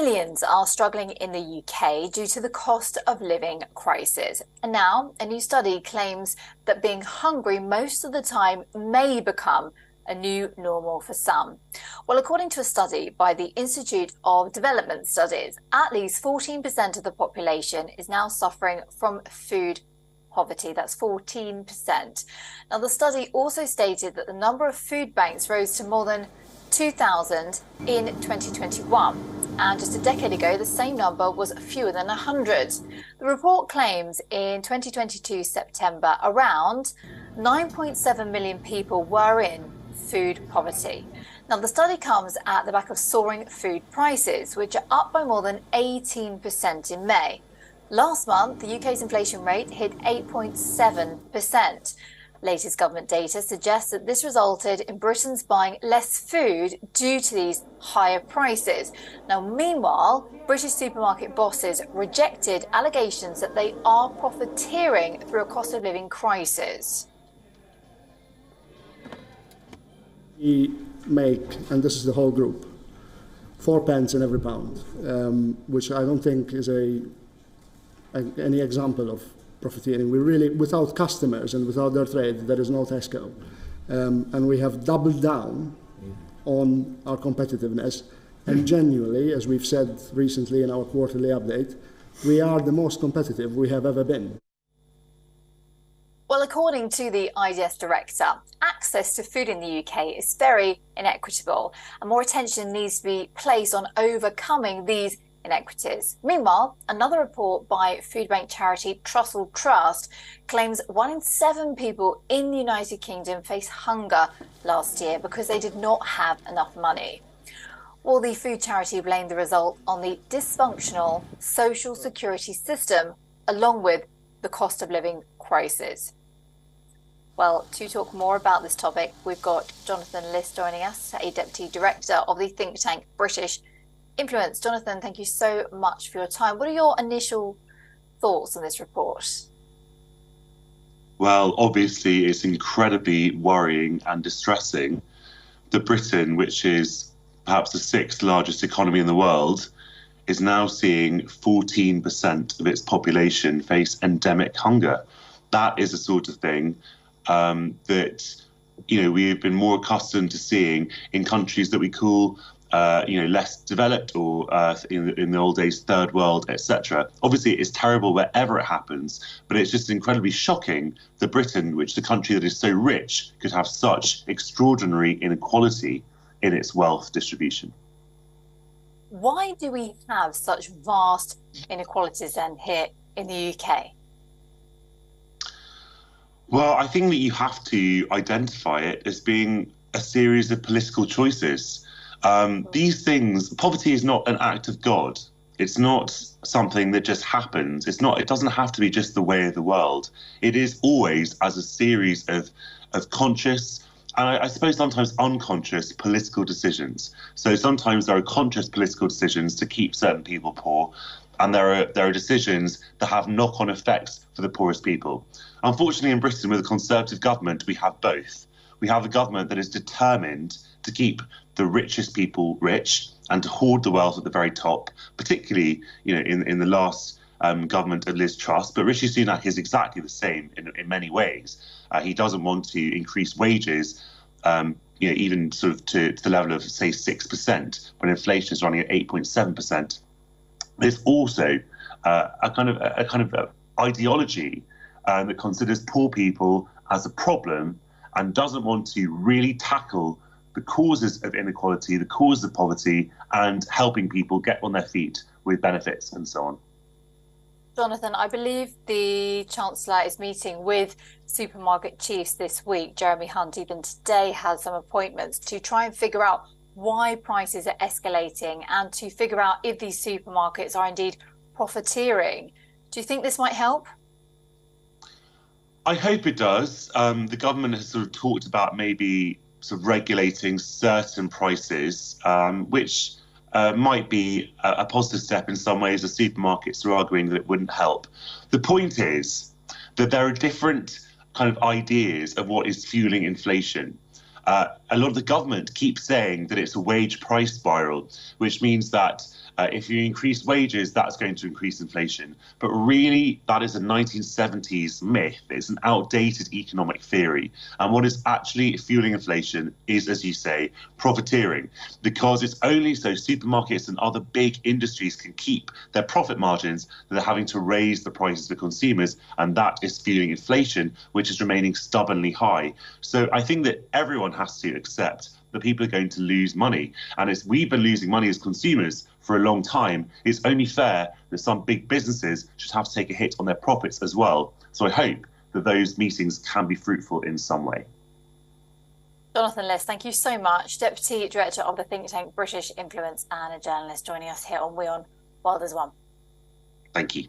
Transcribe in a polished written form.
Millions are struggling in the UK due to the cost of living crisis. And now a new study claims that being hungry most of the time may become a new normal for some. Well, according to a study by the Institute of Development Studies, at least 14% of the population is now suffering from food poverty. That's 14%. Now, the study also stated that the number of food banks rose to more than 2,000 in 2021. And just a decade ago, the same number was fewer than 100. The report claims in 2022 September, around 9.7 million people were in food poverty. Now, the study comes at the back of soaring food prices, which are up by more than 18% in May. Last month, the UK's inflation rate hit 8.7%. Latest government data suggests that this resulted in Britons buying less food due to these higher prices. Now, meanwhile, British supermarket bosses rejected allegations that they are profiteering through a cost of living crisis. We make, and this is the whole group, 4 pence in every pound, which I don't think is any example of profiteering. We really, without customers and without their trade, there is no Tesco. And we have doubled down on our competitiveness. And genuinely, as we've said recently in our quarterly update, we are the most competitive we have ever been. Well, according to the IDS director, access to food in the UK is very inequitable, and more attention needs to be placed on overcoming these inequities. Meanwhile, another report by food bank charity Trussell Trust claims 1 in 7 people in the United Kingdom faced hunger last year because they did not have enough money. Well, the food charity blamed the result on the dysfunctional social security system, along with the cost of living crisis. Well, to talk more about this topic, we've got Jonathan List joining us, a Deputy Director of the think tank British Influence. Jonathan, thank you so much for your time. What are your initial thoughts on this report? Well, obviously, it's incredibly worrying and distressing that Britain, which is perhaps the 6th largest economy in the world, is now seeing 14% of its population face endemic hunger. That is the sort of thing that, we have been more accustomed to seeing in countries that we call less developed, or in the old days, third world, etc. Obviously, it's terrible wherever it happens, but it's just incredibly shocking that Britain, which is the country that is so rich, could have such extraordinary inequality in its wealth distribution. Why do we have such vast inequalities then here in the UK? Well, I think that you have to identify it as being a series of political choices. These things, poverty is not an act of God. It's not something that just happens. It doesn't have to be just the way of the world. It is always as a series of conscious, and I suppose sometimes unconscious political decisions. So sometimes there are conscious political decisions to keep certain people poor, and there are decisions that have knock-on effects for the poorest people. Unfortunately, in Britain, with a Conservative government, we have both. We have a government that is determined to keep the richest people rich and to hoard the wealth at the very top, particularly in the last government of Liz Truss. But Rishi Sunak is exactly the same in many ways. He doesn't want to increase wages, even sort of to the level of, say, 6%, when inflation is running at 8.7%. There's also a kind of ideology that considers poor people as a problem and doesn't want to really tackle the causes of inequality, the causes of poverty, and helping people get on their feet with benefits and so on. Jonathan, I believe the Chancellor is meeting with supermarket chiefs this week. Jeremy Hunt even today has some appointments to try and figure out why prices are escalating and to figure out if these supermarkets are indeed profiteering. Do you think this might help? I hope it does. The government has sort of talked about maybe sort of regulating certain prices, which might be a positive step in some ways. The supermarkets are arguing that it wouldn't help. The point is that there are different kind of ideas of what is fueling inflation. a lot of the government keeps saying that it's a wage price spiral, which means that if you increase wages, that's going to increase inflation. But really, that is a 1970s myth. It's an outdated economic theory. And what is actually fueling inflation is, as you say, profiteering, because it's only so supermarkets and other big industries can keep their profit margins that they're having to raise the prices for consumers. And that is fueling inflation, which is remaining stubbornly high. So I think that everyone has to accept that people are going to lose money. And as we've been losing money as consumers for a long time, it's only fair that some big businesses should have to take a hit on their profits as well. So I hope that those meetings can be fruitful in some way. Jonathan Liss, thank you so much. Deputy Director of the think tank British Influence and a journalist joining us here on WION World as One. Thank you.